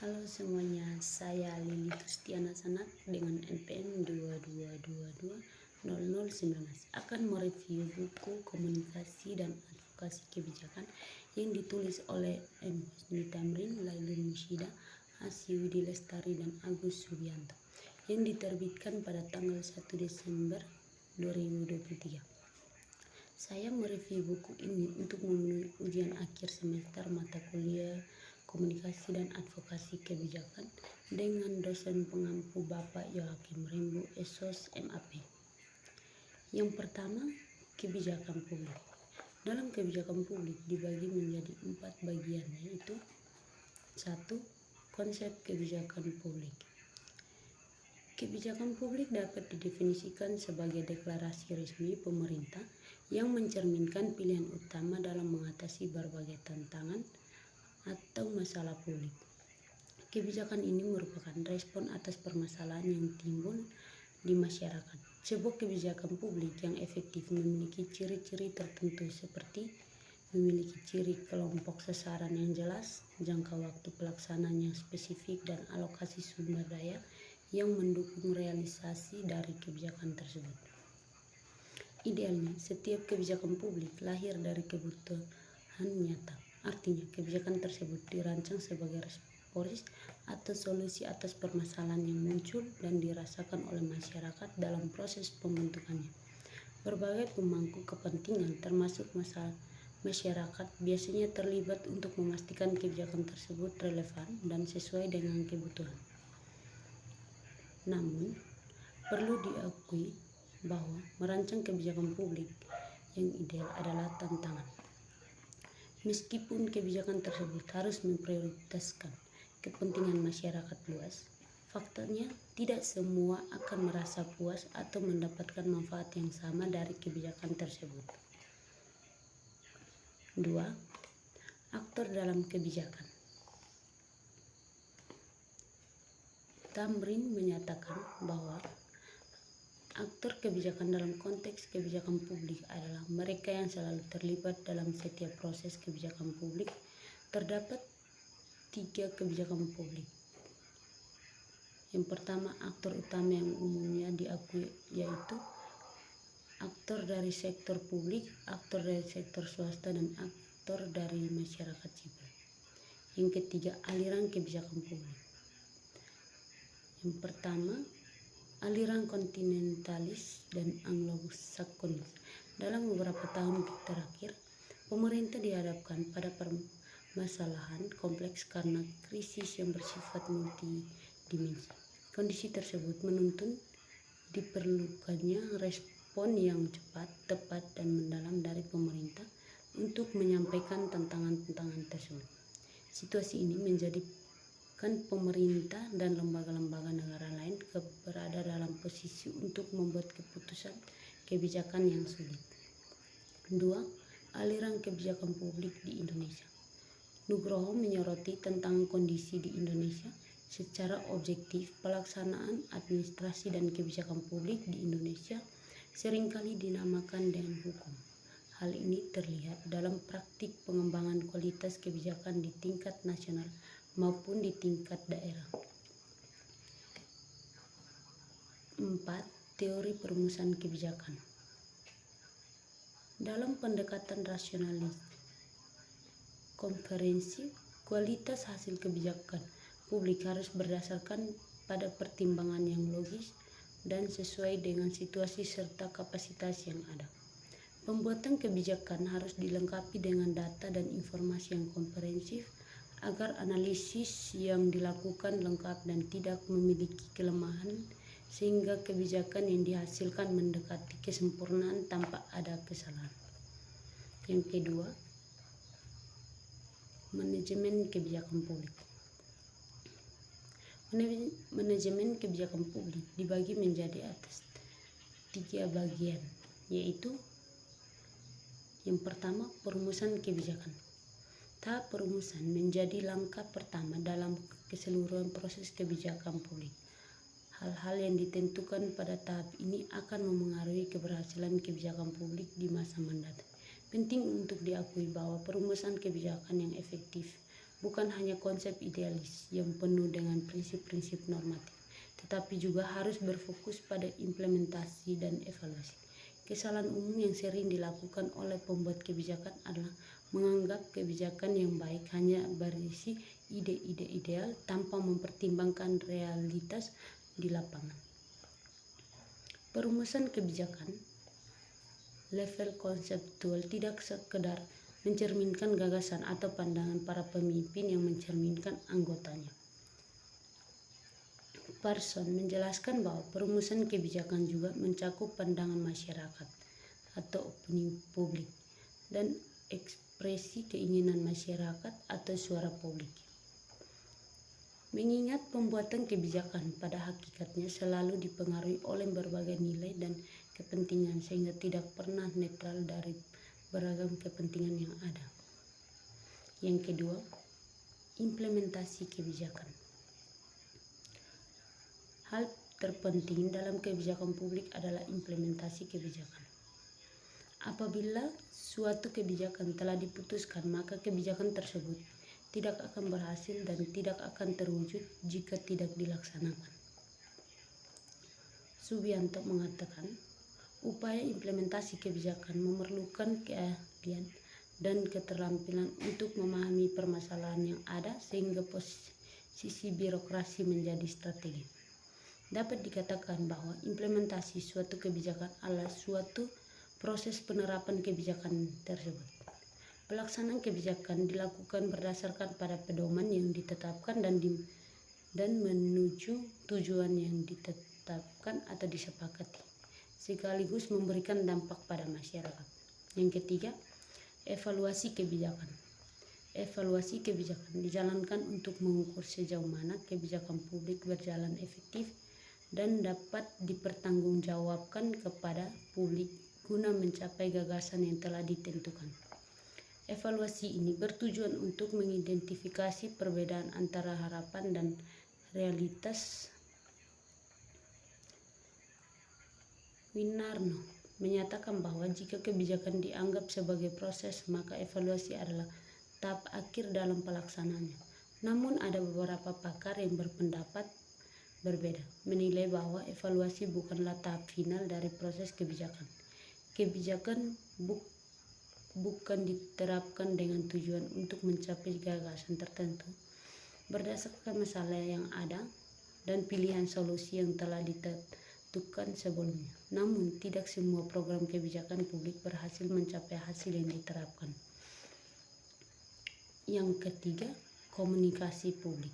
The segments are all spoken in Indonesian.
Halo semuanya, saya Lili Tustiana Sanak dengan NPM 22220019 akan mereview buku Komunikasi dan Advokasi Kebijakan yang ditulis oleh M. Husni Tamrin, Lailun Musyida, Asy Widi Lestari, dan Agus Subianto yang diterbitkan pada tanggal 1 Desember 2023. Saya mereview buku ini untuk memenuhi ujian akhir semester mata kuliah Komunikasi dan Advokasi Kebijakan dengan dosen pengampu Bapak Yohakim Rembu SOS MAP. Yang pertama, kebijakan publik. Dalam kebijakan publik dibagi menjadi 4 bagian, yaitu 1. Konsep kebijakan publik. Kebijakan publik dapat didefinisikan sebagai deklarasi resmi pemerintah yang mencerminkan pilihan utama dalam mengatasi berbagai tantangan atau masalah publik. Kebijakan ini merupakan respon atas permasalahan yang timbul di masyarakat. Sebuah kebijakan publik yang efektif memiliki ciri-ciri tertentu seperti memiliki ciri kelompok sasaran yang jelas, jangka waktu pelaksanaan yang spesifik, dan alokasi sumber daya yang mendukung realisasi dari kebijakan tersebut. Idealnya, setiap kebijakan publik lahir dari kebutuhan nyata. Artinya, kebijakan tersebut dirancang sebagai respons atau solusi atas permasalahan yang muncul dan dirasakan oleh masyarakat dalam proses pembentukannya. Berbagai pemangku kepentingan, termasuk masyarakat, biasanya terlibat untuk memastikan kebijakan tersebut relevan dan sesuai dengan kebutuhan. Namun, perlu diakui bahwa merancang kebijakan publik yang ideal adalah tantangan. Meskipun kebijakan tersebut harus memprioritaskan kepentingan masyarakat luas, faktanya tidak semua akan merasa puas atau mendapatkan manfaat yang sama dari kebijakan tersebut. 2. Aktor dalam kebijakan. Tamrin menyatakan bahwa aktor kebijakan dalam konteks kebijakan publik adalah mereka yang selalu terlibat dalam setiap proses kebijakan publik. Terdapat 3 kebijakan publik. Yang pertama, aktor utama yang umumnya diakui yaitu aktor dari sektor publik, aktor dari sektor swasta, dan aktor dari masyarakat sipil. Yang ketiga, aliran kebijakan publik. Yang pertama, aliran kontinentalis dan anglo-saksonis. Dalam beberapa tahun terakhir, pemerintah dihadapkan pada permasalahan kompleks karena krisis yang bersifat multidimensi. Kondisi tersebut menuntun diperlukannya respon yang cepat, tepat, dan mendalam dari pemerintah untuk menyampaikan tantangan-tantangan tersebut. Situasi ini menjadikan pemerintah dan lembaga-lembaga negara lain berada dalam posisi untuk membuat keputusan kebijakan yang sulit. 2. Aliran kebijakan publik di Indonesia. Nugroho menyoroti tentang kondisi di Indonesia secara objektif. Pelaksanaan administrasi dan kebijakan publik di Indonesia seringkali dinamakan dengan hukum. Hal ini terlihat dalam praktik pengembangan kualitas kebijakan di tingkat nasional maupun di tingkat daerah. 4. Teori perumusan kebijakan. Dalam pendekatan rasionalis konferensi, kualitas hasil kebijakan publik harus berdasarkan pada pertimbangan yang logis dan sesuai dengan situasi serta kapasitas yang ada. Pembuatan kebijakan harus dilengkapi dengan data dan informasi yang komprehensif agar analisis yang dilakukan lengkap dan tidak memiliki kelemahan sehingga kebijakan yang dihasilkan mendekati kesempurnaan tanpa ada kesalahan. Yang kedua, manajemen kebijakan publik. Manajemen kebijakan publik dibagi menjadi atas 3 bagian, yaitu yang pertama, perumusan kebijakan. Tahap perumusan menjadi langkah pertama dalam keseluruhan proses kebijakan publik. Hal-hal yang ditentukan pada tahap ini akan memengaruhi keberhasilan kebijakan publik di masa mendatang. Penting untuk diakui bahwa perumusan kebijakan yang efektif bukan hanya konsep idealis yang penuh dengan prinsip-prinsip normatif, tetapi juga harus berfokus pada implementasi dan evaluasi. Kesalahan umum yang sering dilakukan oleh pembuat kebijakan adalah menganggap kebijakan yang baik hanya berisi ide-ide ideal tanpa mempertimbangkan realitas di lapangan. Perumusan kebijakan level konseptual tidak sekedar mencerminkan gagasan atau pandangan para pemimpin yang mencerminkan anggotanya. Parson menjelaskan bahwa perumusan kebijakan juga mencakup pandangan masyarakat atau opini publik dan ekspresi keinginan masyarakat atau suara publik. Mengingat pembuatan kebijakan pada hakikatnya selalu dipengaruhi oleh berbagai nilai dan kepentingan sehingga tidak pernah netral dari beragam kepentingan yang ada. Yang kedua, implementasi kebijakan. Hal terpenting dalam kebijakan publik adalah implementasi kebijakan. Apabila suatu kebijakan telah diputuskan, maka kebijakan tersebut tidak akan berhasil dan tidak akan terwujud jika tidak dilaksanakan. Subianto mengatakan, upaya implementasi kebijakan memerlukan keahlian dan keterampilan untuk memahami permasalahan yang ada sehingga posisi birokrasi menjadi strategi. Dapat dikatakan bahwa implementasi suatu kebijakan adalah suatu proses penerapan kebijakan tersebut. Pelaksanaan kebijakan dilakukan berdasarkan pada pedoman yang ditetapkan dan menuju tujuan yang ditetapkan atau disepakati, sekaligus memberikan dampak pada masyarakat. Yang ketiga, evaluasi kebijakan. Evaluasi kebijakan dijalankan untuk mengukur sejauh mana kebijakan publik berjalan efektif dan dapat dipertanggungjawabkan kepada publik guna mencapai gagasan yang telah ditentukan. Evaluasi ini bertujuan untuk mengidentifikasi perbedaan antara harapan dan realitas. Winarno menyatakan bahwa jika kebijakan dianggap sebagai proses, maka evaluasi adalah tahap akhir dalam pelaksanaannya. Namun ada beberapa pakar yang berpendapat berbeda, menilai bahwa evaluasi bukanlah tahap final dari proses kebijakan. Kebijakan bukan diterapkan dengan tujuan untuk mencapai gagasan tertentu berdasarkan masalah yang ada dan pilihan solusi yang telah ditentukan sebelumnya. Namun, tidak semua program kebijakan publik berhasil mencapai hasil yang diterapkan. Yang ketiga, komunikasi publik.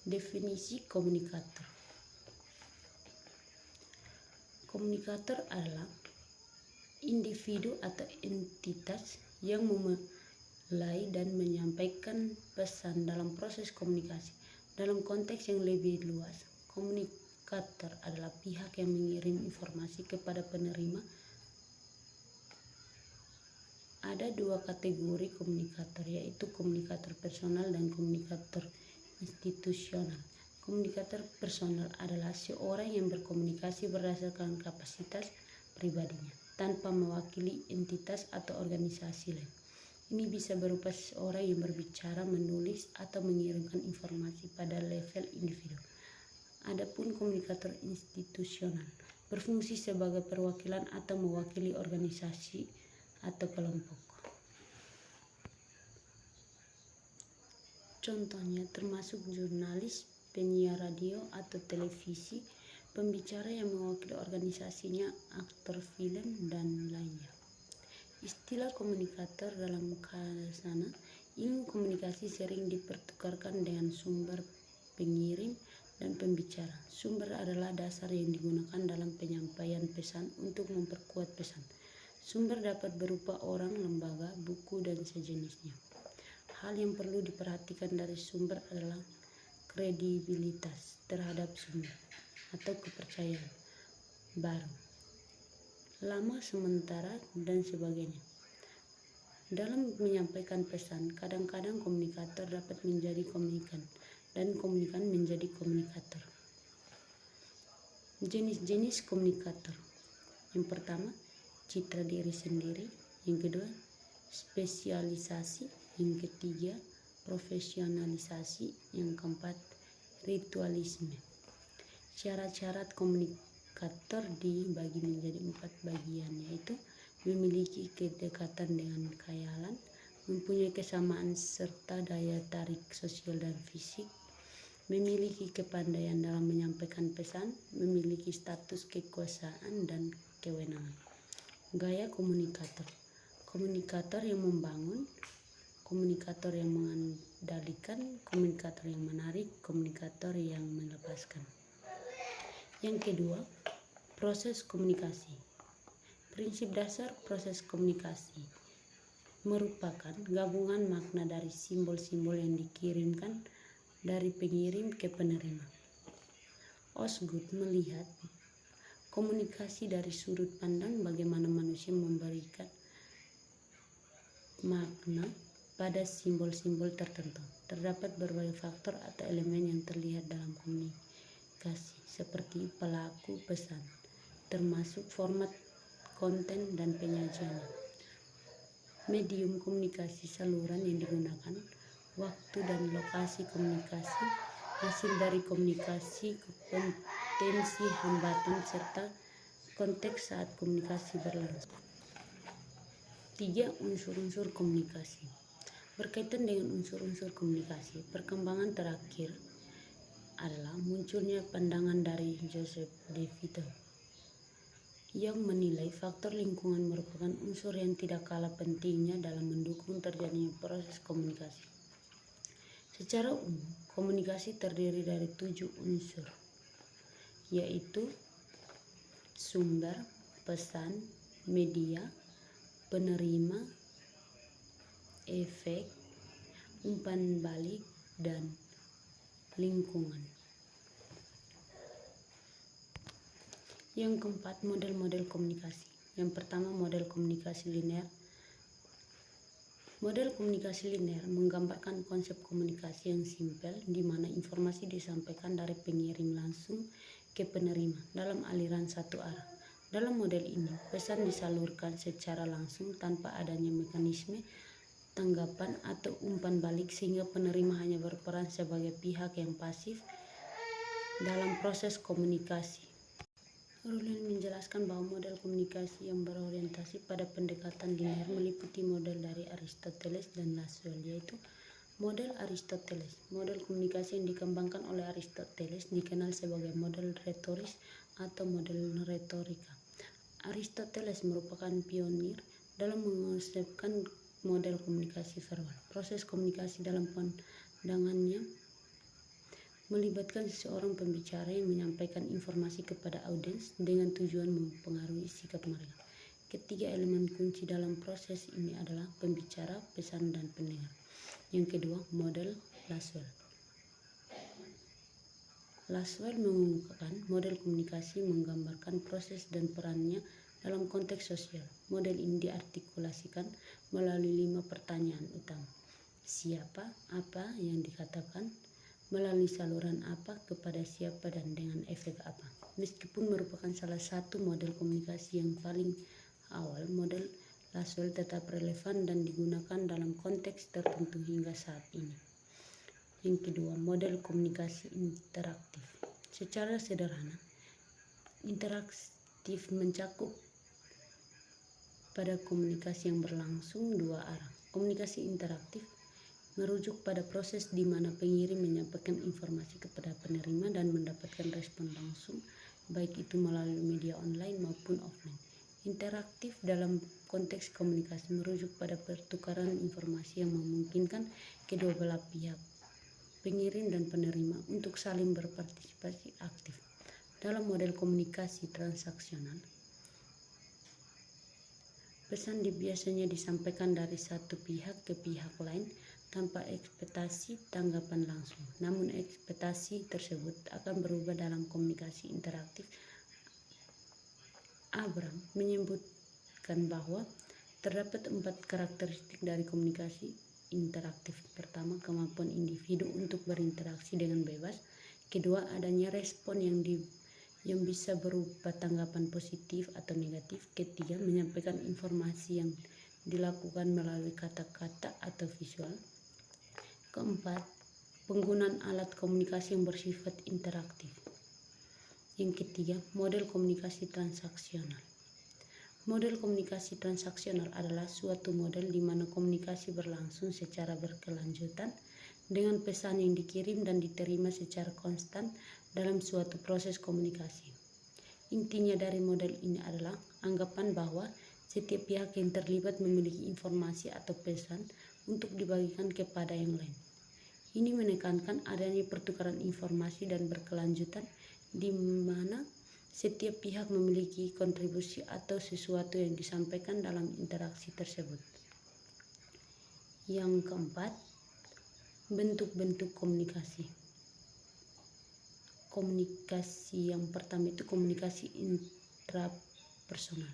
Definisi komunikator. Komunikator adalah individu atau entitas yang memulai dan menyampaikan pesan dalam proses komunikasi. Dalam konteks yang lebih luas, komunikator adalah pihak yang mengirim informasi kepada penerima. Ada dua kategori komunikator, yaitu komunikator personal dan komunikator institusional. Komunikator personal adalah seorang yang berkomunikasi berdasarkan kapasitas pribadinya, tanpa mewakili entitas atau organisasi lain. Ini bisa berupa seorang yang berbicara, menulis, atau mengirimkan informasi pada level individu. Adapun komunikator institusional berfungsi sebagai perwakilan atau mewakili organisasi atau kelompok. Contohnya termasuk jurnalis, penyiar radio atau televisi, pembicara yang mewakili organisasinya, aktor film, dan lainnya. Istilah komunikator dalam khasana ilmu komunikasi sering dipertukarkan dengan sumber, pengirim, dan pembicara. Sumber adalah dasar yang digunakan dalam penyampaian pesan untuk memperkuat pesan. Sumber dapat berupa orang, lembaga, buku, dan sejenisnya. Hal yang perlu diperhatikan dari sumber adalah kredibilitas terhadap sumber atau kepercayaan baru, lama, sementara, dan sebagainya. Dalam menyampaikan pesan, kadang-kadang komunikator dapat menjadi komunikan dan komunikan menjadi komunikator. Jenis-jenis komunikator. Yang pertama, citra diri sendiri. Yang kedua, spesialisasi. Yang ketiga, profesionalisasi. Yang keempat, ritualisme. Syarat-syarat komunikator dibagi menjadi 4 bagian, yaitu memiliki kedekatan dengan khayalan, mempunyai kesamaan serta daya tarik sosial dan fisik, memiliki kepandaian dalam menyampaikan pesan, memiliki status kekuasaan dan kewenangan. Gaya komunikator. Komunikator yang membangun, komunikator yang mengendalikan, komunikator yang menarik, komunikator yang melepaskan. Yang kedua, proses komunikasi. Prinsip dasar proses komunikasi merupakan gabungan makna dari simbol-simbol yang dikirimkan dari pengirim ke penerima. Osgood melihat komunikasi dari sudut pandang bagaimana manusia memberikan makna pada simbol-simbol tertentu. Terdapat berbagai faktor atau elemen yang terlihat dalam komunikasi, seperti pelaku pesan, termasuk format, konten, dan penyajiannya. Medium komunikasi, saluran yang digunakan, waktu dan lokasi komunikasi, hasil dari komunikasi, potensi hambatan, serta konteks saat komunikasi berlangsung. 3. Unsur-unsur komunikasi. Berkaitan dengan unsur-unsur komunikasi, perkembangan terakhir adalah munculnya pandangan dari Joseph DeVito yang menilai faktor lingkungan merupakan unsur yang tidak kalah pentingnya dalam mendukung terjadinya proses komunikasi. Secara umum, komunikasi terdiri dari 7 unsur, yaitu sumber, pesan, media, penerima, efek, umpan balik, dan lingkungan. Yang keempat, model-model komunikasi. Yang pertama, model komunikasi linear. Model komunikasi linear menggambarkan konsep komunikasi yang simpel di mana informasi disampaikan dari pengirim langsung ke penerima dalam aliran satu arah. Dalam model ini, pesan disalurkan secara langsung tanpa adanya mekanisme tanggapan atau umpan balik, sehingga penerima hanya berperan sebagai pihak yang pasif dalam proses komunikasi. Rulin menjelaskan bahwa model komunikasi yang berorientasi pada pendekatan linear meliputi model dari Aristoteles dan Laswell, yaitu model Aristoteles. Model komunikasi yang dikembangkan oleh Aristoteles dikenal sebagai model retoris atau model retorika. Aristoteles merupakan pionir dalam mengonsepkan model komunikasi verbal. Proses komunikasi dalam pandangannya melibatkan seseorang pembicara yang menyampaikan informasi kepada audiens dengan tujuan mempengaruhi sikap mereka. Ketiga elemen kunci dalam proses ini adalah pembicara, pesan, dan pendengar. Yang kedua, model Laswell. Laswell mengemukakan model komunikasi menggambarkan proses dan perannya dalam konteks sosial. Model ini diartikulasikan melalui 5 pertanyaan utama. Siapa, apa yang dikatakan, melalui saluran apa, kepada siapa, dan dengan efek apa. Meskipun merupakan salah satu model komunikasi yang paling awal, model Laswell tetap relevan dan digunakan dalam konteks tertentu hingga saat ini. Yang kedua, model komunikasi interaktif. Secara sederhana, interaktif mencakup pada komunikasi yang berlangsung 2 arah. Komunikasi interaktif merujuk pada proses di mana pengirim menyampaikan informasi kepada penerima dan mendapatkan respon langsung, baik itu melalui media online maupun offline. Interaktif dalam konteks komunikasi merujuk pada pertukaran informasi yang memungkinkan kedua belah pihak, pengirim dan penerima, untuk saling berpartisipasi aktif. Dalam model komunikasi transaksional, pesan biasanya disampaikan dari satu pihak ke pihak lain tanpa ekspektasi tanggapan langsung. Namun ekspektasi tersebut akan berubah dalam komunikasi interaktif. Abram menyebutkan bahwa terdapat 4 karakteristik dari komunikasi interaktif. Pertama, kemampuan individu untuk berinteraksi dengan bebas. Kedua, adanya respon yang bisa berupa tanggapan positif atau negatif. Ketiga, menyampaikan informasi yang dilakukan melalui kata-kata atau visual. Keempat, penggunaan alat komunikasi yang bersifat interaktif. Yang ketiga, model komunikasi transaksional. Model komunikasi transaksional adalah suatu model di mana komunikasi berlangsung secara berkelanjutan dengan pesan yang dikirim dan diterima secara konstan dalam suatu proses komunikasi. Intinya dari model ini adalah anggapan bahwa setiap pihak yang terlibat memiliki informasi atau pesan untuk dibagikan kepada yang lain. Ini menekankan adanya pertukaran informasi dan berkelanjutan di mana setiap pihak memiliki kontribusi atau sesuatu yang disampaikan dalam interaksi tersebut. Yang keempat, bentuk-bentuk komunikasi. Komunikasi yang pertama itu komunikasi intrapersonal.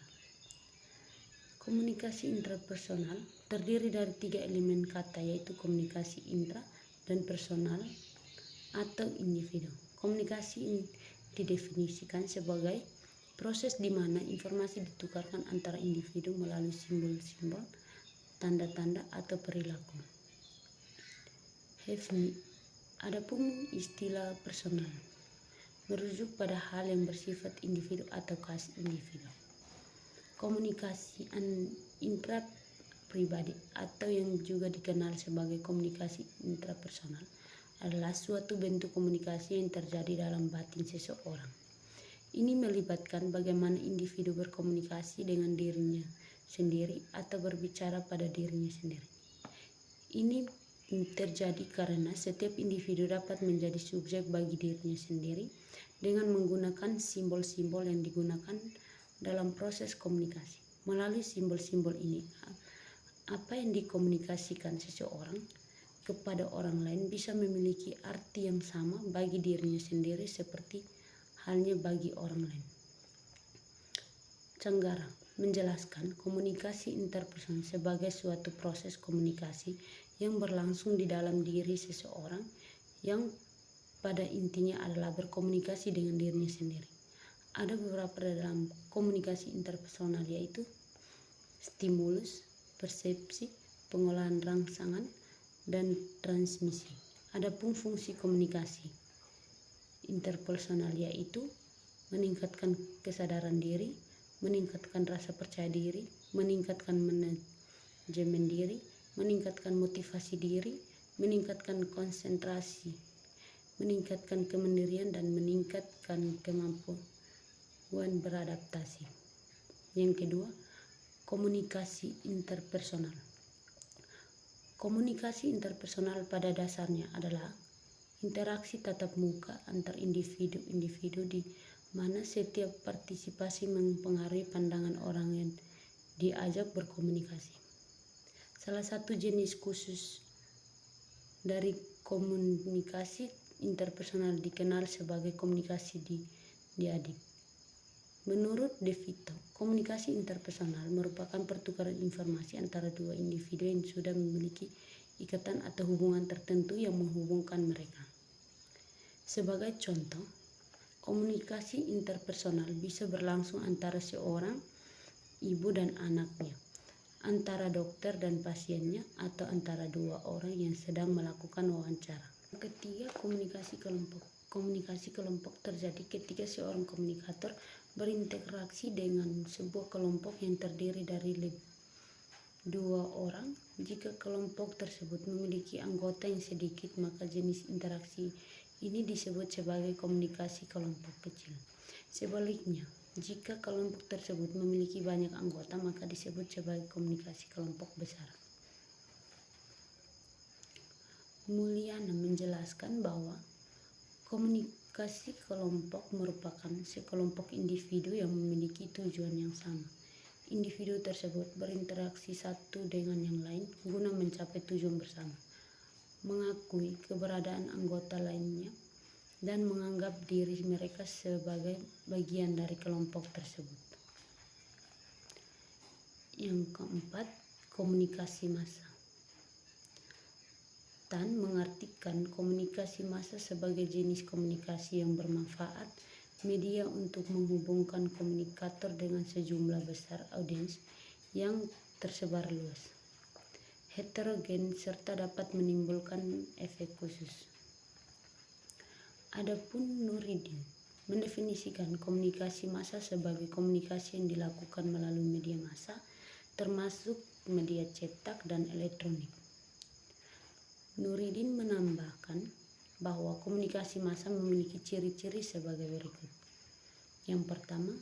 Komunikasi intrapersonal terdiri dari 3 elemen kata, yaitu komunikasi intra dan personal atau individu. Komunikasi ini didefinisikan sebagai proses di mana informasi ditukarkan antara individu melalui simbol-simbol, tanda-tanda atau perilaku. Adapun istilah personal merujuk pada hal yang bersifat individu atau khas individu. Komunikasi intrapribadi atau yang juga dikenal sebagai komunikasi intrapersonal adalah suatu bentuk komunikasi yang terjadi dalam batin seseorang. Ini melibatkan bagaimana individu berkomunikasi dengan dirinya sendiri atau berbicara pada dirinya sendiri. Ini terjadi karena setiap individu dapat menjadi subjek bagi dirinya sendiri dengan menggunakan simbol-simbol yang digunakan dalam proses komunikasi. Melalui simbol-simbol ini, apa yang dikomunikasikan seseorang kepada orang lain bisa memiliki arti yang sama bagi dirinya sendiri seperti halnya bagi orang lain. Canggara menjelaskan komunikasi interpersonal sebagai suatu proses komunikasi yang berlangsung di dalam diri seseorang yang pada intinya adalah berkomunikasi dengan dirinya sendiri. Ada beberapa dalam komunikasi interpersonal, yaitu stimulus, persepsi, pengolahan rangsangan, dan transmisi. Adapun fungsi komunikasi interpersonal yaitu meningkatkan kesadaran diri, meningkatkan rasa percaya diri, meningkatkan manajemen diri, meningkatkan motivasi diri, meningkatkan konsentrasi, meningkatkan kemandirian, dan meningkatkan kemampuan beradaptasi. Yang kedua, komunikasi interpersonal. Komunikasi interpersonal pada dasarnya adalah interaksi tatap muka antar individu-individu di mana setiap partisipasi mempengaruhi pandangan orang yang diajak berkomunikasi. Salah satu jenis khusus dari komunikasi interpersonal dikenal sebagai komunikasi diadik. Menurut De Vito, komunikasi interpersonal merupakan pertukaran informasi antara dua individu yang sudah memiliki ikatan atau hubungan tertentu yang menghubungkan mereka. Sebagai contoh, komunikasi interpersonal bisa berlangsung antara seorang ibu dan anaknya, antara dokter dan pasiennya, atau antara dua orang yang sedang melakukan wawancara. Ketiga, komunikasi kelompok. Komunikasi kelompok terjadi ketika seorang komunikator berinteraksi dengan sebuah kelompok yang terdiri dari dua orang. Jika kelompok tersebut memiliki anggota yang sedikit, maka jenis interaksi ini disebut sebagai komunikasi kelompok kecil. Sebaliknya, jika kelompok tersebut memiliki banyak anggota, maka disebut sebagai komunikasi kelompok besar. Mulyana menjelaskan bahwa komunikasi kelompok merupakan sekelompok individu yang memiliki tujuan yang sama. Individu tersebut berinteraksi satu dengan yang lain guna mencapai tujuan bersama, mengakui keberadaan anggota lainnya, dan menganggap diri mereka sebagai bagian dari kelompok tersebut. Yang keempat, komunikasi massa. Tan mengartikan komunikasi massa sebagai jenis komunikasi yang bermanfaat media untuk menghubungkan komunikator dengan sejumlah besar audiens yang tersebar luas, heterogen, serta dapat menimbulkan efek khusus. Adapun Nuridin mendefinisikan komunikasi massa sebagai komunikasi yang dilakukan melalui media massa, termasuk media cetak dan elektronik. Nuridin menambahkan bahwa komunikasi massa memiliki ciri-ciri sebagai berikut. Yang pertama,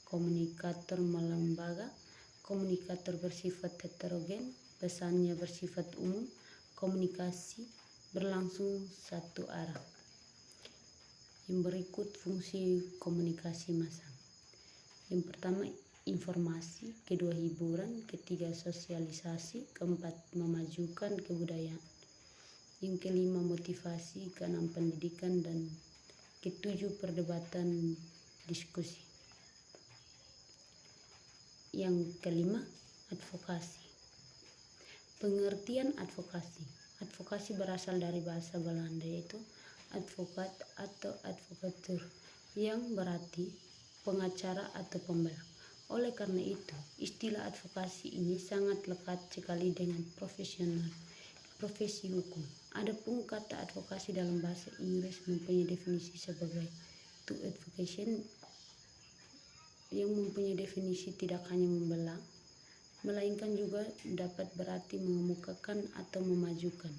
komunikator melembaga. Komunikator bersifat heterogen, pesannya bersifat umum, komunikasi berlangsung satu arah. Yang berikut fungsi komunikasi massa. Yang pertama, informasi, kedua hiburan, ketiga sosialisasi, keempat memajukan kebudayaan, yang kelima motivasi, keenam pendidikan, dan ketujuh perdebatan diskusi. Yang kelima, advokasi. Pengertian advokasi. Advokasi berasal dari bahasa Belanda, yaitu advokat atau advocatur, yang berarti pengacara atau pembela. Oleh karena itu, istilah advokasi ini sangat lekat sekali dengan profesi hukum. Adapun kata advokasi dalam bahasa Inggris mempunyai definisi sebagai to advocation, yang mempunyai definisi tidak hanya membela, melainkan juga dapat berarti mengemukakan atau memajukan,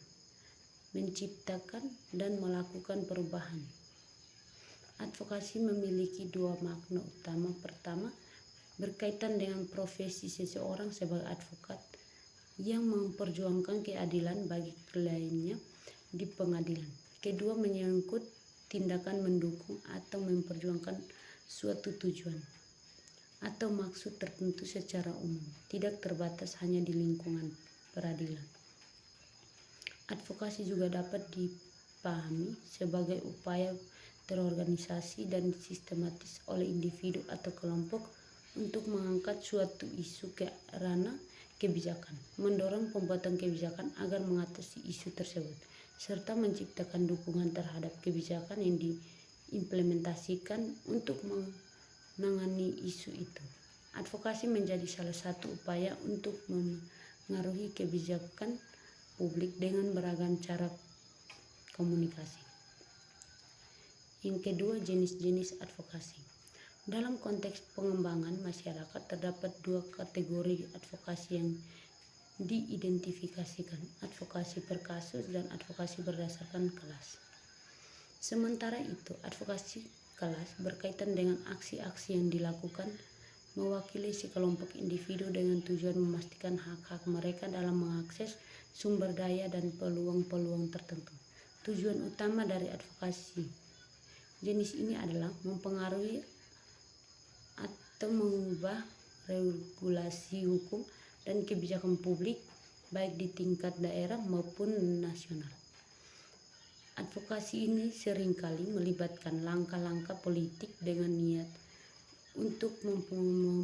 menciptakan, dan melakukan perubahan. Advokasi memiliki dua makna utama. Pertama, berkaitan dengan profesi seseorang sebagai advokat yang memperjuangkan keadilan bagi kliennya di pengadilan. Kedua, menyangkut tindakan mendukung atau memperjuangkan suatu tujuan atau maksud tertentu secara umum, tidak terbatas hanya di lingkungan peradilan. Advokasi juga dapat dipahami sebagai upaya terorganisasi dan sistematis oleh individu atau kelompok untuk mengangkat suatu isu ke ranah kebijakan, mendorong pembuatan kebijakan agar mengatasi isu tersebut, serta menciptakan dukungan terhadap kebijakan yang diimplementasikan untuk menangani isu itu. Advokasi menjadi salah satu upaya untuk mengaruhi kebijakan publik dengan beragam cara komunikasi. Yang kedua, jenis-jenis advokasi. Dalam konteks pengembangan masyarakat terdapat dua kategori advokasi yang diidentifikasikan, advokasi per kasus dan advokasi berdasarkan kelas. Sementara itu, advokasi kelas berkaitan dengan aksi-aksi yang dilakukan mewakili sekelompok individu dengan tujuan memastikan hak-hak mereka dalam mengakses sumber daya dan peluang-peluang tertentu. Tujuan utama dari advokasi jenis ini adalah mempengaruhi atau mengubah regulasi hukum dan kebijakan publik baik di tingkat daerah maupun nasional. Advokasi ini seringkali melibatkan langkah-langkah politik dengan niat untuk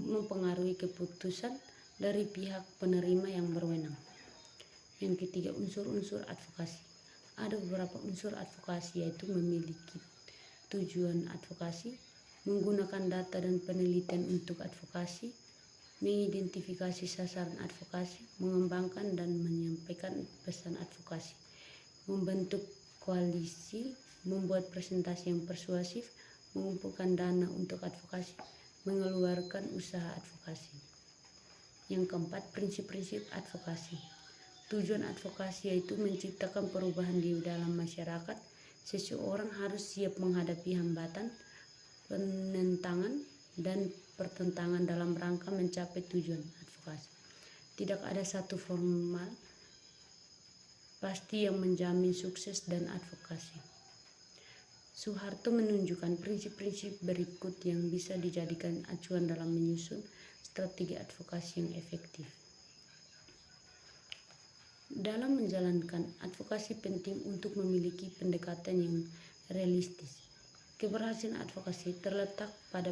mempengaruhi keputusan dari pihak penerima yang berwenang. Yang ketiga, unsur-unsur advokasi. Ada beberapa unsur advokasi, yaitu memiliki tujuan advokasi, menggunakan data dan penelitian untuk advokasi, mengidentifikasi sasaran advokasi, mengembangkan dan menyampaikan pesan advokasi, membentuk koalisi, membuat presentasi yang persuasif, mengumpulkan dana untuk advokasi, mengeluarkan usaha advokasi. Yang keempat, prinsip-prinsip advokasi. Tujuan advokasi yaitu menciptakan perubahan di dalam masyarakat. Seseorang harus siap menghadapi hambatan, penentangan, dan pertentangan dalam rangka mencapai tujuan advokasi. Tidak ada satu formal pasti yang menjamin sukses dan advokasi. Soeharto menunjukkan prinsip-prinsip berikut yang bisa dijadikan acuan dalam menyusun strategi advokasi yang efektif. Dalam menjalankan advokasi penting untuk memiliki pendekatan yang realistis. Keberhasilan advokasi terletak pada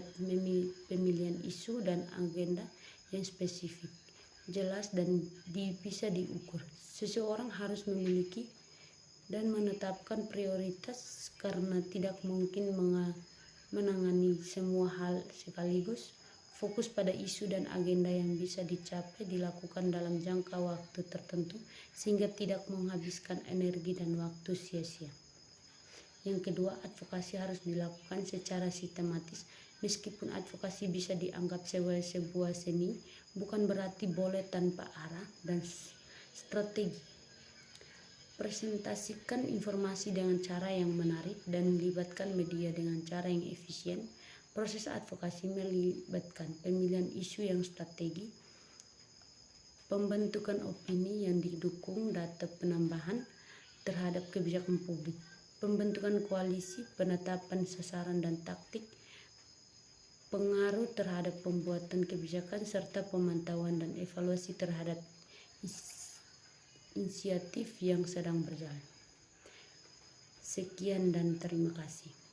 pemilihan isu dan agenda yang spesifik, jelas, dan bisa diukur. Seseorang harus memiliki dan menetapkan prioritas karena tidak mungkin menangani semua hal sekaligus. fokus pada isu dan agenda yang bisa dicapai, dilakukan dalam jangka waktu tertentu sehingga tidak menghabiskan energi dan waktu sia-sia. Yang kedua, advokasi harus dilakukan secara sistematis. Meskipun advokasi bisa dianggap sebagai sebuah seni, bukan berarti boleh tanpa arah dan strategi. Presentasikan informasi dengan cara yang menarik dan melibatkan media dengan cara yang efisien. Proses advokasi melibatkan pemilihan isu yang strategi, pembentukan opini yang didukung data penambahan terhadap kebijakan publik, pembentukan koalisi, penetapan sasaran dan taktik, pengaruh terhadap pembuatan kebijakan, serta pemantauan dan evaluasi terhadap inisiatif yang sedang berjalan. Sekian dan terima kasih.